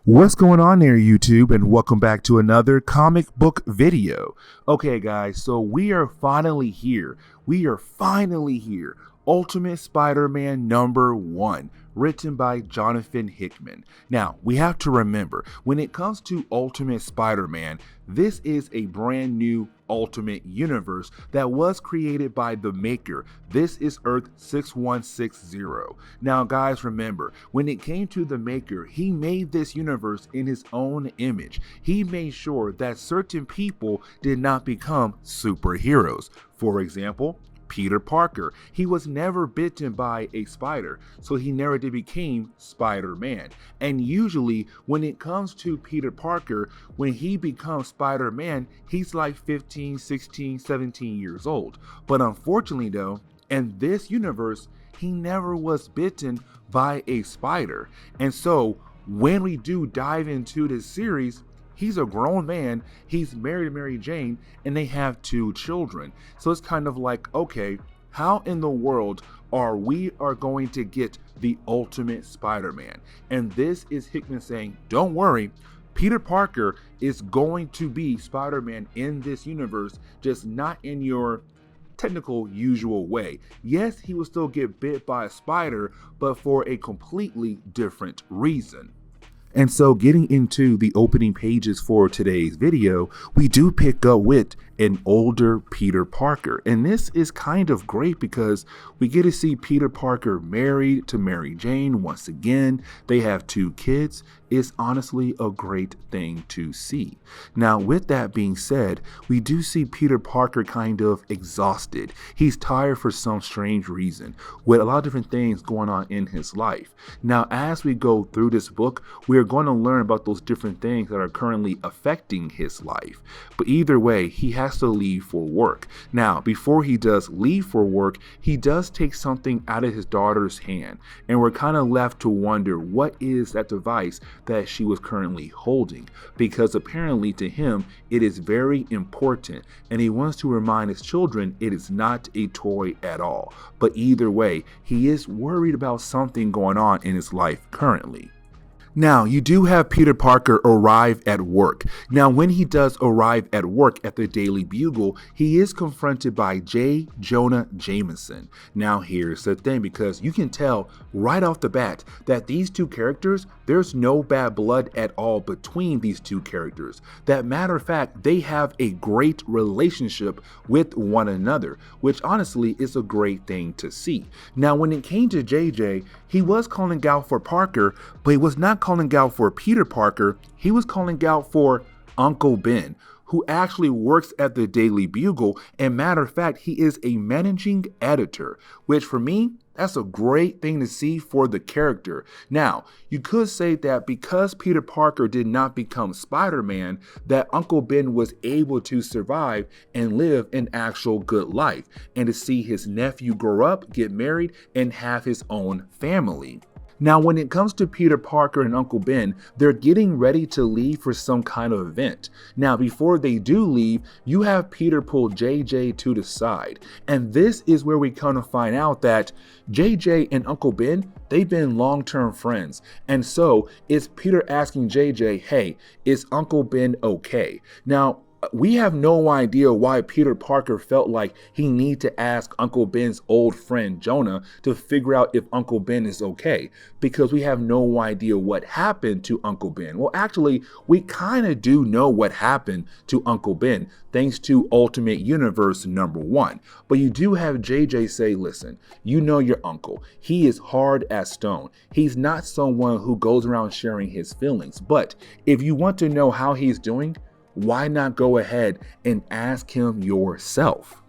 What's going on there, YouTube, and welcome back to another comic book video. Okay, guys, so we are finally here. Ultimate Spider-Man #1, written by Jonathan Hickman. Now, we have to remember, when it comes to Ultimate Spider-Man, this is a brand new Ultimate Universe that was created by the maker. This is Earth 6160. Now, guys, remember, when it came to the maker, he made this universe in his own image. He made sure that certain people did not become superheroes. For example, Peter Parker. He was never bitten by a spider, so he never did became Spider-Man. And usually when it comes to Peter Parker, when he becomes Spider-Man, he's like 15, 16, 17 years old. But unfortunately though, in this universe, he never was bitten by a spider. And so when we do dive into this series, he's a grown man, he's married to Mary Jane, and they have 2 children. So it's kind of like, okay, how in the world are we going to get the Ultimate Spider-Man? And this is Hickman saying, don't worry, Peter Parker is going to be Spider-Man in this universe, just not in your technical usual way. Yes, he will still get bit by a spider, but for a completely different reason. And so getting into the opening pages for today's video, we do pick up with an older Peter Parker. And this is kind of great because we get to see Peter Parker married to Mary Jane once again. They have 2 kids. It's honestly a great thing to see. Now, with that being said, we do see Peter Parker kind of exhausted. He's tired for some strange reason, with a lot of different things going on in his life. Now, as we go through this book, we're going to learn about those different things that are currently affecting his life. But either way, he has to leave for work. Now, before he does leave for work, he does take something out of his daughter's hand, and we're kind of left to wonder what is that device that she was currently holding, because apparently to him it is very important, and he wants to remind his children it is not a toy at all. But either way, he is worried about something going on in his life currently. Now, you do have Peter Parker arrive at work. Now, when he does arrive at work at the Daily Bugle, he is confronted by J. Jonah Jameson. Now, here's the thing, because you can tell right off the bat that these 2 characters, there's no bad blood at all between these 2 characters. That matter of fact, they have a great relationship with one another, which honestly is a great thing to see. Now, when it came to JJ, he was calling out for Parker, but he was not calling out for Peter Parker. He was calling out for Uncle Ben, who actually works at the Daily Bugle, and matter of fact, he is a managing editor, which for me, that's a great thing to see for the character. Now, you could say that because Peter Parker did not become Spider-Man, that Uncle Ben was able to survive and live an actual good life, and to see his nephew grow up, get married, and have his own family. Now, when it comes to Peter Parker and Uncle Ben, they're getting ready to leave for some kind of event. Now, before they do leave, you have Peter pull JJ to the side. And this is where we kind of find out that JJ and Uncle Ben, they've been long-term friends. And so it's Peter asking JJ, hey, is Uncle Ben okay? Now, we have no idea why Peter Parker felt like he needed to ask Uncle Ben's old friend Jonah to figure out if Uncle Ben is okay, because we have no idea what happened to Uncle Ben. Well, actually, we kind of do know what happened to Uncle Ben, thanks to Ultimate Universe #1. But you do have JJ say, listen, you know your uncle. He is hard as stone. He's not someone who goes around sharing his feelings. But if you want to know how he's doing, why not go ahead and ask him yourself?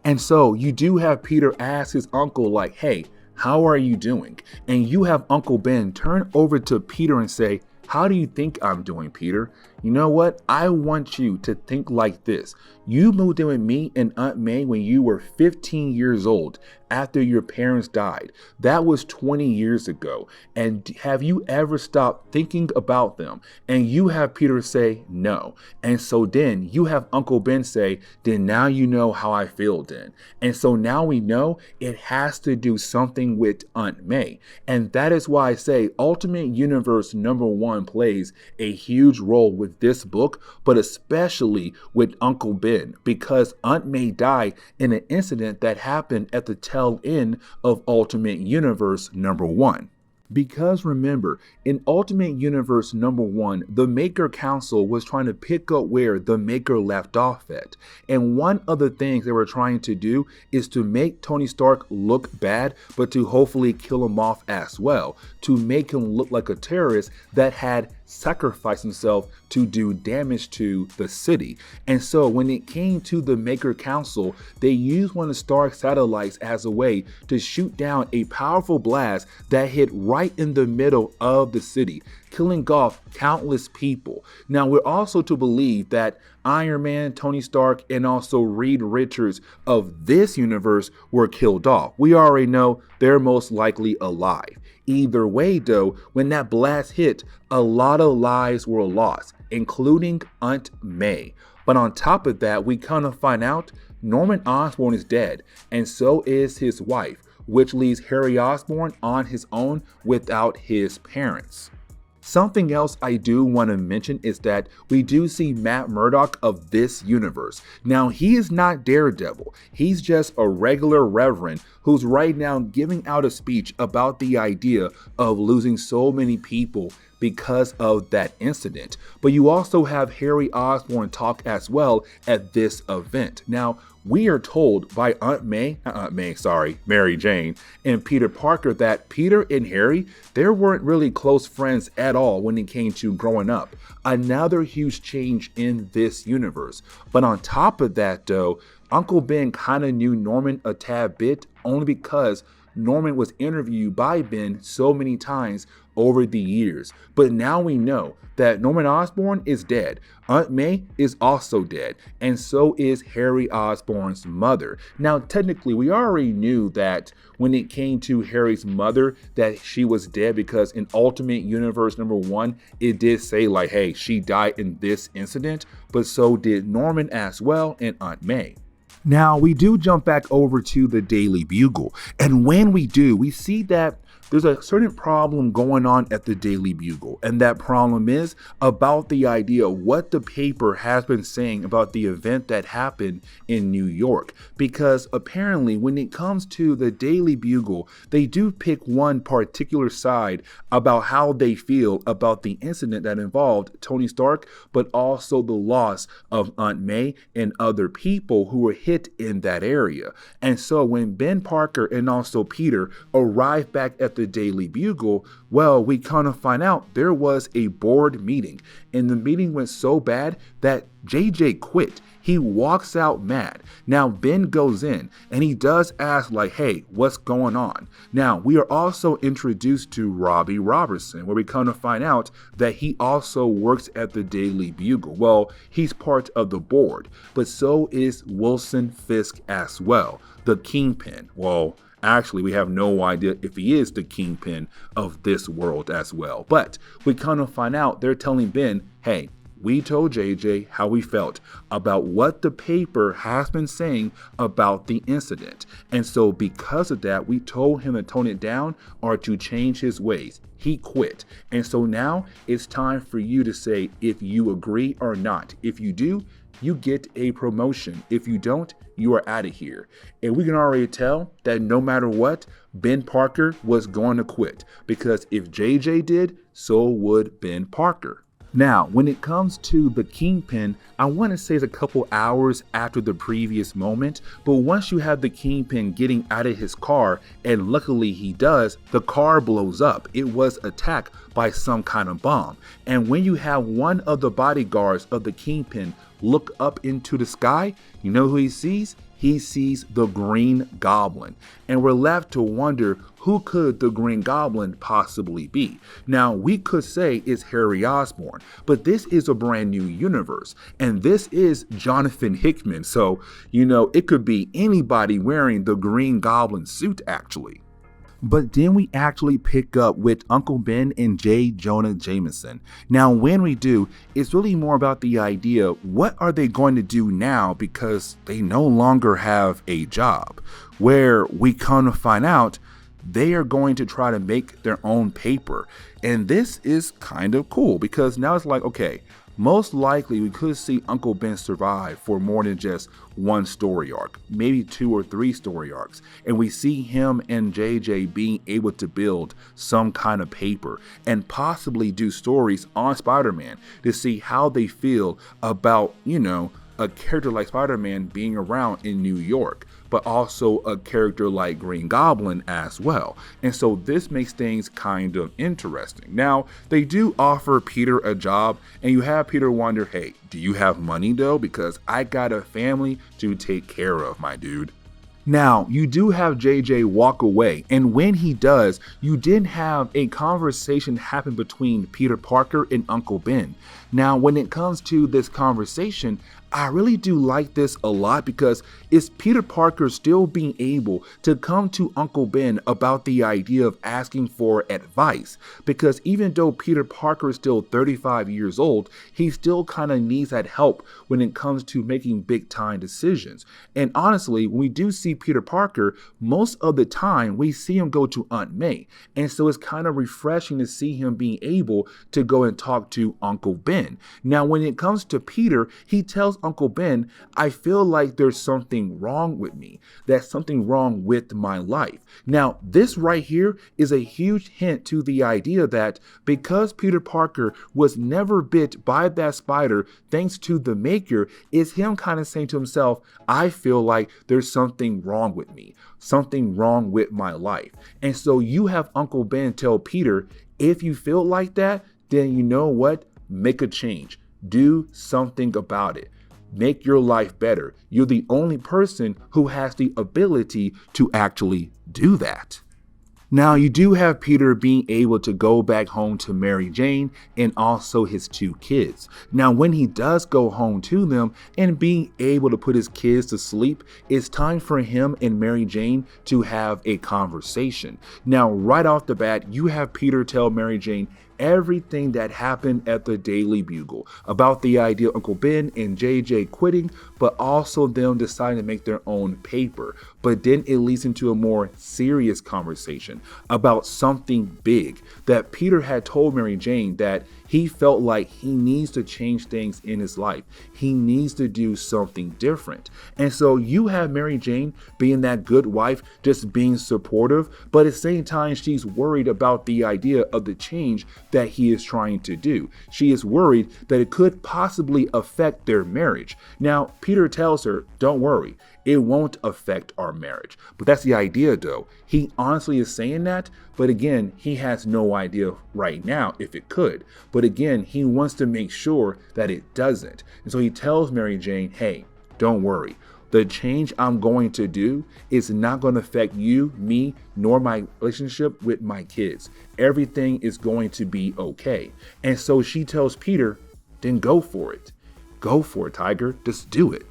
And so you do have Peter ask his uncle, like, hey, how are you doing? And you have Uncle Ben turn over to Peter and say, how do you think I'm doing, Peter? You know what? I want you to think like this. You moved in with me and Aunt May when you were 15 years old after your parents died. That was 20 years ago. And have you ever stopped thinking about them? And you have Peter say, no. And so then you have Uncle Ben say, then now you know how I feel then. And so now we know it has to do something with Aunt May. And that is why I say Ultimate Universe #1 One plays a huge role with this book, but especially with Uncle Ben, because Aunt May died in an incident that happened at the tail end of Ultimate Universe #1. Because remember, in Ultimate Universe #1, the Maker Council was trying to pick up where the Maker left off at. And one of the things they were trying to do is to make Tony Stark look bad, but to hopefully kill him off as well, to make him look like a terrorist that had sacrificed himself to do damage to the city. And so when it came to the Maker Council, they used one of Stark's satellites as a way to shoot down a powerful blast that hit right in the middle of the city, killing off countless people. Now, we're also to believe that Iron Man, Tony Stark, and also Reed Richards of this universe were killed off. We already know they're most likely alive. Either way, though, when that blast hit, a lot of lives were lost, including Aunt May. But on top of that, we kind of find out Norman Osborn is dead, and so is his wife, which leaves Harry Osborn on his own without his parents. Something else I do want to mention is that we do see Matt Murdock of this universe. Now, he is not Daredevil. He's just a regular reverend who's right now giving out a speech about the idea of losing so many people because of that incident. But you also have Harry Osborn talk as well at this event. Now, we are told by Mary Jane and Peter Parker that Peter and Harry, they weren't really close friends at all when it came to growing up. Another huge change in this universe. But on top of that though, Uncle Ben kind of knew Norman a tad bit only because Norman was interviewed by Ben so many times over the years. But now we know that Norman Osborn is dead. Aunt May is also dead, and so is Harry Osborn's mother. Now, technically, we already knew that when it came to Harry's mother, that she was dead because in Ultimate Universe #1, it did say like, hey, she died in this incident, but so did Norman as well and Aunt May. Now, we do jump back over to the Daily Bugle, and when we do, we see that there's a certain problem going on at the Daily Bugle, and that problem is about the idea of what the paper has been saying about the event that happened in New York. Because apparently when it comes to the Daily Bugle, they do pick one particular side about how they feel about the incident that involved Tony Stark, but also the loss of Aunt May and other people who were hit in that area. And so when Ben Parker and also Peter arrived back at the Daily Bugle, well, we kind of find out there was a board meeting, and the meeting went so bad that JJ quit. He walks out mad. Now Ben goes in and he does ask like, hey, what's going on? Now we are also introduced to Robbie Robertson, where we kind of find out that he also works at the Daily Bugle. Well, he's part of the board, but so is Wilson Fisk as well, the Kingpin. Well, actually, we have no idea if he is the Kingpin of this world as well. But we kind of find out they're telling Ben, hey, we told JJ how we felt about what the paper has been saying about the incident. And so because of that, we told him to tone it down or to change his ways. He quit. And so now it's time for you to say if you agree or not. If you do, you get a promotion. If you don't, you are out of here. And we can already tell that no matter what, Ben Parker was going to quit, because if JJ did, so would Ben Parker. Now, when it comes to the Kingpin, I want to say it's a couple hours after the previous moment, but once you have the Kingpin getting out of his car, and luckily he does, the car blows up. It was attacked by some kind of bomb. And when you have one of the bodyguards of the Kingpin look up into the sky, you know who he sees? He sees the Green Goblin. And we're left to wonder, who could the Green Goblin possibly be? Now, we could say it's Harry Osborn, but this is a brand new universe, and this is Jonathan Hickman. So, it could be anybody wearing the Green Goblin suit, actually. But then we actually pick up with Uncle Ben and J. Jonah Jameson. Now, when we do, it's really more about the idea, what are they going to do now, because they no longer have a job, where we kind of find out they are going to try to make their own paper. And this is kind of cool because now it's like, okay, most likely we could see Uncle Ben survive for more than just one story arc, maybe 2 or 3 story arcs. And we see him and JJ being able to build some kind of paper and possibly do stories on Spider-Man to see how they feel about, a character like Spider-Man being around in New York, but also a character like Green Goblin as well. And so this makes things kind of interesting. Now, they do offer Peter a job, and you have Peter wonder, hey, do you have money though? Because I got a family to take care of, my dude. Now, you do have JJ walk away, and when he does, you did have a conversation happen between Peter Parker and Uncle Ben. Now, when it comes to this conversation, I really do like this a lot because it's Peter Parker still being able to come to Uncle Ben about the idea of asking for advice. Because even though Peter Parker is still 35 years old, he still kind of needs that help when it comes to making big time decisions. And honestly, when we do see Peter Parker, most of the time we see him go to Aunt May. And so it's kind of refreshing to see him being able to go and talk to Uncle Ben. Now, when it comes to Peter, he tells Uncle Ben, I feel like there's something wrong with me. That's something wrong with my life. Now, this right here is a huge hint to the idea that because Peter Parker was never bit by that spider, thanks to the Maker, is him kind of saying to himself, I feel like there's something wrong with me, something wrong with my life. And so you have Uncle Ben tell Peter, if you feel like that, then you know what? Make a change. Do something about it. Make your life better. You're the only person who has the ability to actually do that. Now, you do have Peter being able to go back home to Mary Jane and also his 2 kids. Now, when he does go home to them and being able to put his kids to sleep, it's time for him and Mary Jane to have a conversation. Now, right off the bat, you have Peter tell Mary Jane everything that happened at the Daily Bugle about the idea of Uncle Ben and JJ quitting, but also them deciding to make their own paper. But then it leads into a more serious conversation about something big that Peter had told Mary Jane that he felt like he needs to change things in his life. He needs to do something different. And so you have Mary Jane being that good wife, just being supportive, but at the same time, she's worried about the idea of the change that he is trying to do. She is worried that it could possibly affect their marriage. Now, Peter tells her, don't worry, it won't affect our marriage. But that's the idea though. He honestly is saying that, but again, he has no idea right now if it could. But again, he wants to make sure that it doesn't. And so he tells Mary Jane, hey, don't worry. The change I'm going to do is not going to affect you, me, nor my relationship with my kids. Everything is going to be okay. And so she tells Peter, then go for it. Go for it, Tiger. Just do it.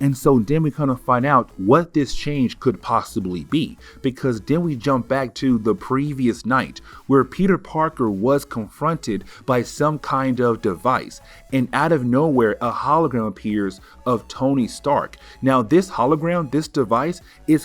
And so then we kind of find out what this change could possibly be, because then we jump back to the previous night where Peter Parker was confronted by some kind of device, and out of nowhere a hologram appears of Tony Stark. Now this hologram, this device,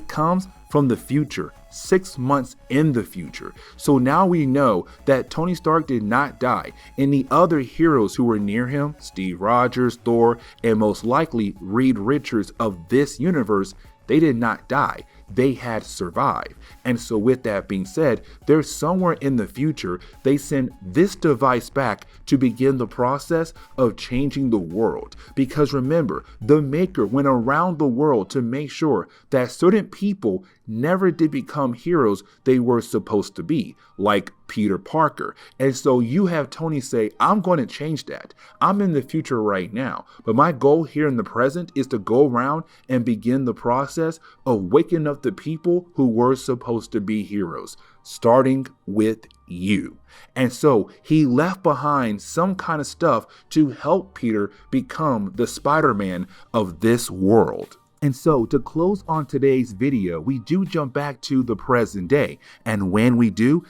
comes from the future, 6 months in the future. So now we know that Tony Stark did not die, and the other heroes who were near him, Steve Rogers, Thor, and most likely Reed Richards of this universe, they did not die. They had survived. And so with that being said, there's somewhere in the future, they send this device back to begin the process of changing the world. Because remember, the Maker went around the world to make sure that certain people never did become heroes they were supposed to be, like Peter Parker. And so you have Tony say, I'm going to change that. I'm in the future right now, but my goal here in the present is to go around and begin the process of waking up the people who were supposed to be heroes, starting with you. And so he left behind some kind of stuff to help Peter become the Spider-Man of this world. And so to close on today's video, we do jump back to the present day. And when we do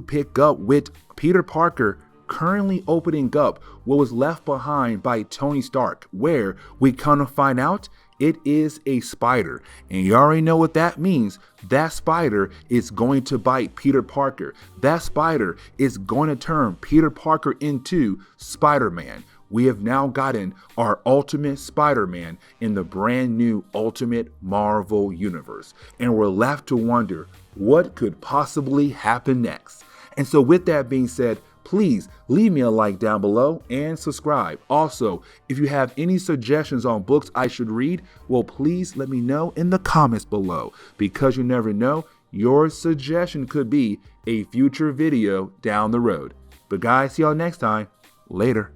pick up with Peter Parker currently opening up what was left behind by Tony Stark, where we kind of find out It is a spider, and you already know what that means. That spider is going to bite Peter Parker. That spider is going to turn Peter Parker into Spider-Man. We have now gotten our Ultimate Spider-Man in the brand new Ultimate Marvel Universe, and we're left to wonder what could possibly happen next. And so with that being said, please leave me a like down below and subscribe. Also, if you have any suggestions on books I should read, well, please let me know in the comments below, because you never know, your suggestion could be a future video down the road. But guys, see y'all next time. Later.